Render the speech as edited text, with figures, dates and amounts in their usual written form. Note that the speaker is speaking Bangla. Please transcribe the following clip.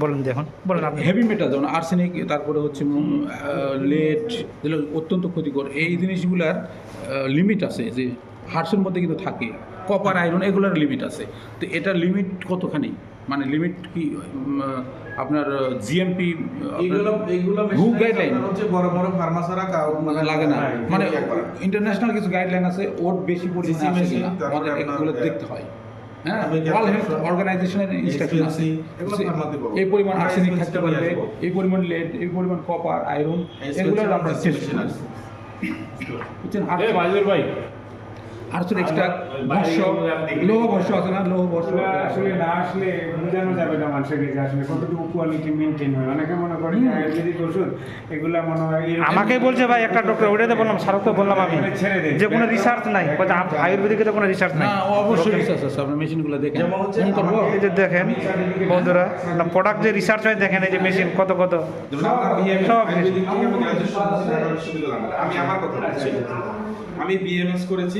বলেন দেখুন, বলেন আপনি। হেভি মেটাল যেমন আর্সেনিক, তারপরে হচ্ছে লেড, যেগুলো অত্যন্ত ক্ষতিকর, এই জিনিসগুলার লিমিট আছে, যে হার্টসের মধ্যে কিন্তু থাকে। কপার, আয়রন, এগুলোর লিমিট আছে। তো এটার লিমিট কতখানি, মানে লিমিট কি আপনার জিএমপি হু গাইডলাইন হচ্ছে বড় বড় ফার্মাসারা লাগে না, মানে ইন্টারন্যাশনাল কিছু গাইডলাইন আছে, ওর বেশি পরিমাণে আছে কিনা আমাদের এগুলো দেখতে হয়। হ্যাঁ, ওয়ার্ল্ড হেলথ অর্গানাইজেশনের ইনস্ট্রাকশন আছে, এই পরিমাণ আর্সেনিক থাকতে পারবে, এই পরিমাণ লেড, এই পরিমাণ কপার, আয়রন, এগুলোর আমরা টেস্ট করি। বুঝছেন? ভাই আর হচ্ছে এক্সট্রা ভস্য, লৌহ ভস্য আছে না, লৌহ ভস্য আসলে না আসলে বোঝানো যাবে না মানুষের যে আসলে কতটুকু কোয়ালিটি মেনটেন হয়। অনেকে মনে করে যে আয়ুর্বেদিক ওষুধ এগুলা মনে হয় আমাকেই বলছে ভাই একটা ডক্টর, ওটাতে বললাম, স্যারকে বললাম আমি ছেড়ে দেয়, যে কোনো রিসার্চ নাই, বলছে আয়ুর্বেদিকে তো কোনো রিসার্চ নাই। না, অবশ্যই রিসার্চ আছে, আপনার মেশিনগুলো দেখেন। ফোন করবো। এই যে দেখেন বন্ধুরা, প্রোডাক্ট যে রিসার্চ হয় দেখেন, এই যে মেশিন কত কত সব আমি আমার কথা বলছি, আমি বিএমএস করেছি।